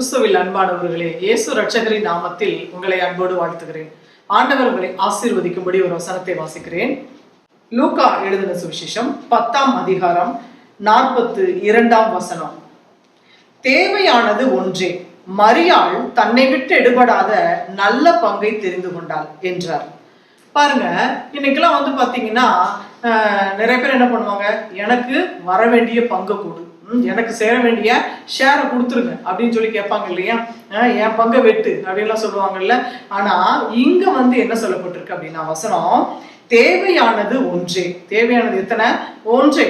கிறிஸ்துவில் அன்பானவர்களே, இயேசு ரட்சகரின் நாமத்தில் உங்களை அன்போடு வாழ்த்துகிறேன். ஆண்டவர் உங்களை ஆசீர்வதிக்கும்படி ஒரு வசனத்தை வாசிக்கிறேன். லூக்கா எழுதின சுவிசேஷம் 10ஆம் அதிகாரம் 42ஆம் வசனம். தேவையானது ஒன்றே, மரியாள் தன்னை விட்டு எடுபடாத நல்ல பங்கை தெரிந்து கொண்டாள் என்றார். பாருங்க, இன்னைக்கெல்லாம் பாத்தீங்கன்னா நிறைய பேர் என்ன பண்ணுவாங்க, எனக்கு வர வேண்டிய பங்கு கொடு, எனக்கு சேர வேண்டிய ஷேரை கொடுத்துருங்க அப்படின்னு சொல்லி கேட்பாங்க இல்லையா. என் பங்கை வெட்டு அப்படின்லாம் சொல்லுவாங்கல்ல. ஆனா இங்க என்ன சொல்லப்பட்டிருக்கு அப்படின்னா, வசனம் தேவையானது ஒன்றே. தேவையானது எத்தனை? ஒன்றே.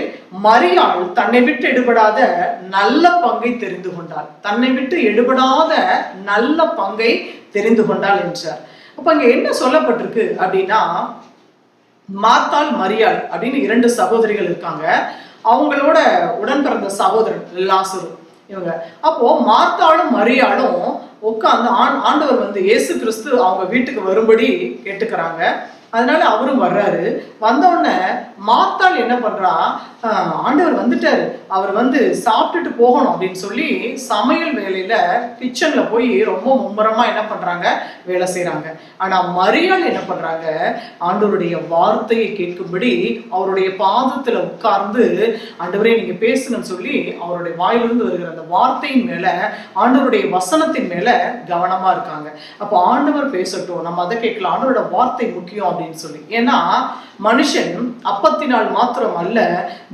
மரியாள் தன்னை விட்டு எடுபடாத நல்ல பங்கை தெரிந்து கொண்டாள். தன்னை விட்டு எடுபடாத நல்ல பங்கை தெரிந்து கொண்டாள் என்றார். அப்ப அங்க என்ன சொல்லப்பட்டிருக்கு அப்படின்னா, மார்த்தாள் மரியாள் அப்படின்னு 2 சகோதரிகள் இருக்காங்க. அவங்களோட உடன் பிறந்த சகோதரன் லாசரு இவங்க. அப்போ மார்த்தாளும் மரியாளும் உட்கார்ந்து ஆண்டவர் இயேசு கிறிஸ்து அவங்க வீட்டுக்கு வரும்படி கேட்டுக்கிறாங்க. அதனால அவரும் வர்றாரு. வந்தோடனே மார்த்தாள் என்ன பண்றா, ஆண்டவர் வந்துட்டாரு, அவர் சாப்பிட்டுட்டு போகணும் அப்படின்னு சொல்லி சமையல் வேலையில கிச்சன்ல போய் ரொம்ப மும்முரமா என்ன பண்றாங்க, வேலை செய்யறாங்க. ஆனா மரியாள் என்ன பண்றாங்க, ஆண்டவருடைய வார்த்தையை கேட்கும்படி அவருடைய பாதத்துல உட்கார்ந்து, ஆண்டவரே நீங்க பேசுங்கன்னு சொல்லி அவருடைய வாயிலிருந்து வருகிற அந்த வார்த்தையின் மேல, ஆண்டவருடைய வசனத்தின் மேல கவனமா இருக்காங்க. அப்போ ஆண்டவர் பேசட்டும், நம்ம அதை கேட்கலாம், ஆண்டவரோட வார்த்தை முக்கியம் அப்படின்னு சொல்லி. ஏன்னா மனுஷன் அப்பத்தினால் மாத்திரம் அல்ல,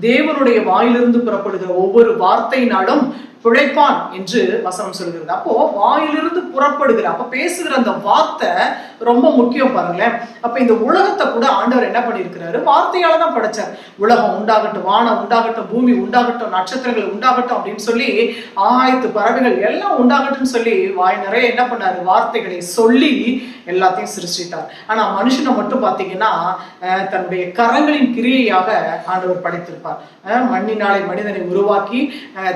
தேவனுடைய வாயிலிருந்து புறப்படுகிற ஒவ்வொரு வார்த்தையினாலும் பிழைப்பான் என்று வசனம் சொல்கிறது. அப்போ வாயிலிருந்து புறப்படுகிற, அப்ப பேசுகிற அந்த வார்த்தை ரொம்ப முக்கியம் பாருங்களேன். அப்ப இந்த உலகத்தை கூட ஆண்டவர் என்ன பண்ணியிருக்கிறாரு, வார்த்தையால தான் படைச்சார். உலகம் உண்டாகட்டும், வானம் உண்டாகட்டும், பூமி உண்டாகட்டும், நட்சத்திரங்கள் உண்டாகட்டும் அப்படின்னு சொல்லி, ஆகாயத்து பறவைகள் எல்லாம் உண்டாகட்டும் சொல்லி வாய் நிறைய என்ன பண்ணாரு, வார்த்தைகளை சொல்லி எல்லாத்தையும் சிருஷ்டித்தார். ஆனா மனுஷனை மட்டும் பாத்தீங்கன்னா தன்னுடைய கரங்களின் கிரியையாக ஆண்டவர் படைத்திருப்பார். மண்ணினாலே மனிதனை உருவாக்கி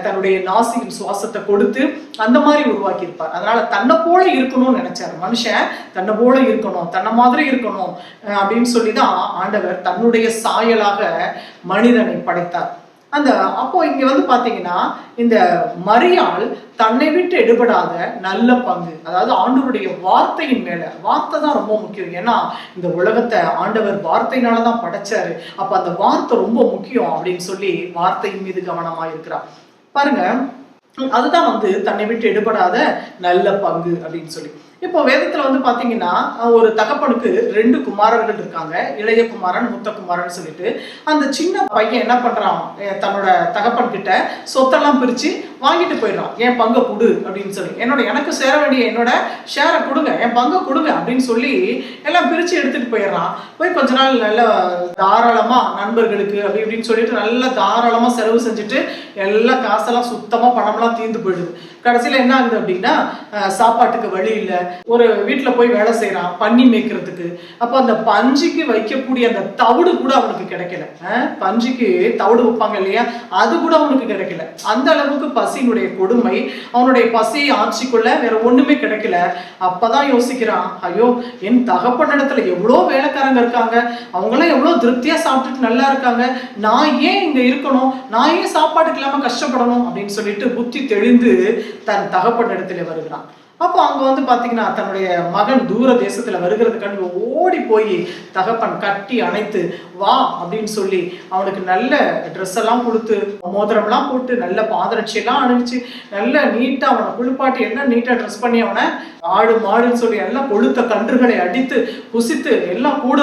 தன்னுடைய நாசியின் சுவாசத்தை கொடுத்து அந்த மாதிரி உருவாக்கி இருப்பார். அதனால தன்னை போல இருக்கணும்னு நினைச்சாரு. மனுஷன் தன்னை போல இருக்கணும், தன்னை மாதிரி இருக்கணும் அப்படின்னு சொல்லிதான் ஆண்டவர் தன்னுடைய சாயலாக மனிதனை படைத்தார். அப்போ இங்க பாத்தீங்கன்னா, இந்த மரியாள் தன்னை விட்டு எடுபடாத நல்ல பங்கு, அதாவது ஆண்டவருடைய வார்த்தையின் மேல, வார்த்தை தான் ரொம்ப முக்கியம். ஏன்னா இந்த உலகத்தை ஆண்டவர் வார்த்தையினாலதான் படைச்சாரு. அப்ப அந்த வார்த்தை ரொம்ப முக்கியம் அப்படின்னு சொல்லி வார்த்தையின் மீது கவனமா இருக்கிறார். பாருங்க, அதுதான் தன்னை விட்டு எடுபடாத நல்ல பங்கு அப்படின்னு சொல்லி. இப்போ வேதத்துல பாத்தீங்கன்னா, ஒரு தகப்பனுக்கு 2 குமாரர்கள் இருக்காங்க, இளைய குமாரன் மூத்த குமாரன் சொல்லிட்டு. அந்த சின்ன பையன் என்ன பண்றான், தன்னோட தகப்பன் கிட்ட சொத்தெல்லாம் பிரிச்சு வாங்கிட்டு போயிடுறான். என் பங்கை கொடு அப்படின்னு சொல்லி, எனக்கு சேர வேண்டிய என்னோட ஷேரை கொடுங்க, என் பங்கை கொடுங்க அப்படின்னு சொல்லி எல்லாம் பிரிச்சு எடுத்துட்டு போயிடுறான். போய் கொஞ்ச நாள் நல்ல தாராளமா நண்பர்களுக்கு அப்படி இப்படின்னு சொல்லிட்டு நல்லா தாராளமா செலவு செஞ்சுட்டு எல்லா காசெல்லாம் சுத்தமா பணம்லாம் தீர்ந்து போயிடுது. கடைசியில என்ன ஆகுது அப்படின்னா, சாப்பாட்டுக்கு வழி இல்லை. ஒரு வீட்டுல போய் வேலை செய்யறான் பன்னி மேய்க்கிறதுக்கு. அப்ப அந்த பஞ்சிக்கு வைக்கக்கூடிய அந்த தவிடு கூட அவனுக்கு கிடைக்கல. பஞ்சிக்கு தவிடு வைப்பாங்க இல்லையா, அது கூட அவனுக்கு கிடைக்கல. அந்த அளவுக்கு பசியினுடைய கொடுமை, அவனுடைய பசியை ஆட்சிக்குள்ள வேற ஒண்ணுமே கிடைக்கல. அப்பதான் யோசிக்கிறான், ஐயோ என் தகப்பனிடத்துல எவ்வளோ வேலைக்காரங்க இருக்காங்க, அவங்களாம் எவ்வளவு திருப்தியா சாப்பிட்டுட்டு நல்லா இருக்காங்க, நான் ஏன் இங்க இருக்கணும், நான் ஏன் சாப்பாட்டுக்கு இல்லாம கஷ்டப்படணும் அப்படின்னு சொல்லிட்டு புத்தி தெளிந்து தன் தகப்பனிடத்துல வருகிறான். அப்போ அங்க பாத்தீங்கன்னா, தன்னுடைய மகன் தூர தேசத்துல வருகிறதுக்காண்டி ஓடி போய் தகப்பன் கட்டி அணைத்து வா அப்படின்னு சொல்லி அவனுக்கு நல்ல ட்ரெஸ் எல்லாம் கொடுத்து, மோதிரம் எல்லாம் போட்டு, நல்ல பாதரட்சி எல்லாம் அணிவிச்சு, நல்ல நீட்டா அவனை குளிப்பாட்டி எல்லாம் நீட்டா ட்ரெஸ் பண்ணி, அவனை ஆடு மாடுன்னு சொல்லி எல்லாம் கொளுத்த கன்றுகளை அடித்து புசித்து எல்லாம் கூட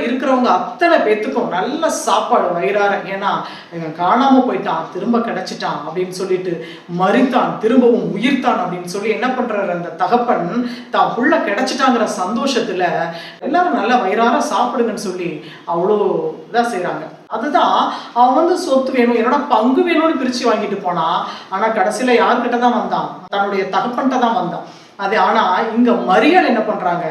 இருக்கிறவங்க அத்தனை பேத்துக்கும் நல்ல சாப்பாடு வயிறார. ஏன்னா இவன் காணாம போயிட்டான், திரும்ப கிடைச்சிட்டான் அப்படின்னு சொல்லிட்டு, மரித்தான் திரும்பவும் உயிர்த்தான் அப்படின்னு சொல்லி என்ன பண்றாரு, அந்த தகப்பன் தான் புள்ள கிடைச்சிட்டாங்கிற சந்தோஷத்துல எல்லாரும் நல்லா வயிறார சாப்பிடுங்கன்னு சொல்லி அவ்வளோ இதா செய்யறாங்க. அதுதான் அவன் சொத்து வேணும், என்னோட பங்கு வேணும்னு பிரிச்சு வாங்கிட்டு போனான். ஆனா கடைசியில யார்கிட்ட தான் வந்தான், தன்னுடைய தகப்பன்கிட்ட தான் வந்தான். ஆனா இங்க மரியாள் என்ன பண்றாங்க,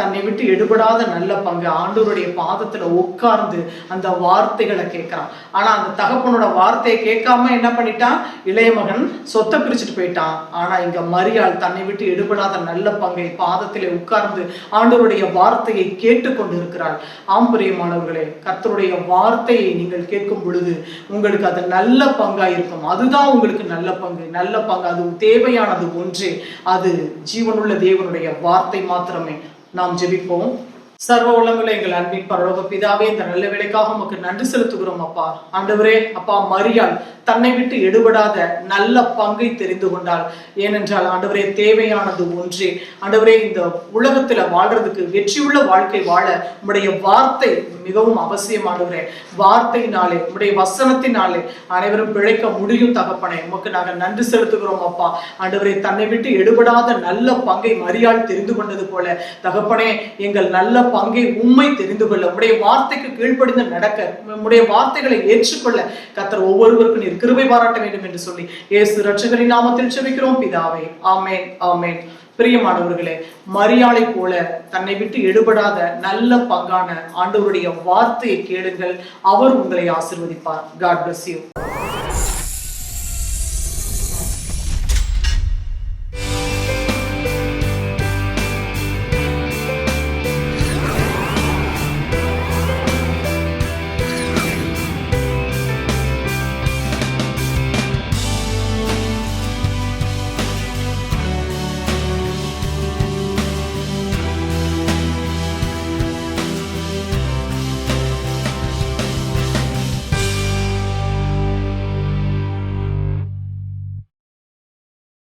தன்னை விட்டு எடுபடாத நல்ல பங்கு ஆண்டவருடைய பாதத்துல உட்கார்ந்து அந்த வார்த்தைகளை கேட்கிறான். ஆனா அந்த தகப்பனோட வார்த்தையை கேட்காம என்ன பண்ணிட்டான், இளைய மகன் சொத்தை பிரிச்சுட்டு போயிட்டான். ஆனா இங்க மரியாள் தன்னை விட்டு எடுபடாத நல்ல பங்கை பாதத்திலே உட்கார்ந்து ஆண்டவருடைய வார்த்தையை கேட்டுக்கொண்டு இருக்கிறாள். ஆம்பரியமானவர்களே, கர்த்தருடைய வார்த்தையை நீங்கள் கேட்கும் பொழுது உங்களுக்கு அது நல்ல பங்கா இருக்கும். அதுதான் உங்களுக்கு நல்ல பங்கு. நல்ல பங்கு அது தேவையானது ஒன்றே, அது ஜீவனுள்ள தேவனுடைய வார்த்தை மாத்திரமே. நாம் ஜெபிப்போம். சர்வ உலகங்கள எங்கள் அன்பின் பரலோக பிதாவே, இந்த நல்ல வேலைக்காக உமக்கு நன்றி செலுத்துகிறோம் அப்பா. ஆண்டவரே, அப்பா மரியாள் தன்னை விட்டு எடுபடாத நல்ல பங்கை தெரிந்து கொண்டாள். ஏனென்றால் ஆண்டவரே, தேவையானது ஒன்றே. ஆண்டவரே, இந்த உலகத்துல வாழ்றதுக்கு, வெற்றியுள்ள வாழ்க்கை வாழ உம்முடைய வார்த்தை மிகவும் அவசியம். ஆண்டவரே, வார்த்தையினாலே, உம்முடைய வசனத்தினாலே அனைவரும் பிழைக்க முடியும் தகப்பனே. உமக்கு நாங்கள் நன்றி செலுத்துகிறோம் அப்பா. ஆண்டவரே, தன்னை விட்டு எடுபடாத நல்ல பங்கை மரியாள் தெரிந்து கொண்டது போல தகப்பனே, எங்கள் நல்ல பங்கை உம்மை தெரிந்து கொள்ள, உம்முடைய வார்த்தைக்கு கீழ்ப்படிந்து நடக்க, உம்முடைய வார்த்தைகளை ஏற்றுக்கொள்ள கர்த்தர் ஒவ்வொருவருக்கும் கிருபை பாராட்ட வேண்டும் என்று சொல்லி இயேசு இரட்சகரின் நாமத்தில் ஜெபிக்கிறோம் பிதாவே. ஆமென், ஆமென். பிரியமானவர்களே, மரியாளை போல தன்னை விட்டு எடுபடாத நல்ல பங்கான ஆண்டவருடைய வார்த்தையை கேளுங்கள். அவர் உங்களை ஆசீர்வதிப்பார். God bless you.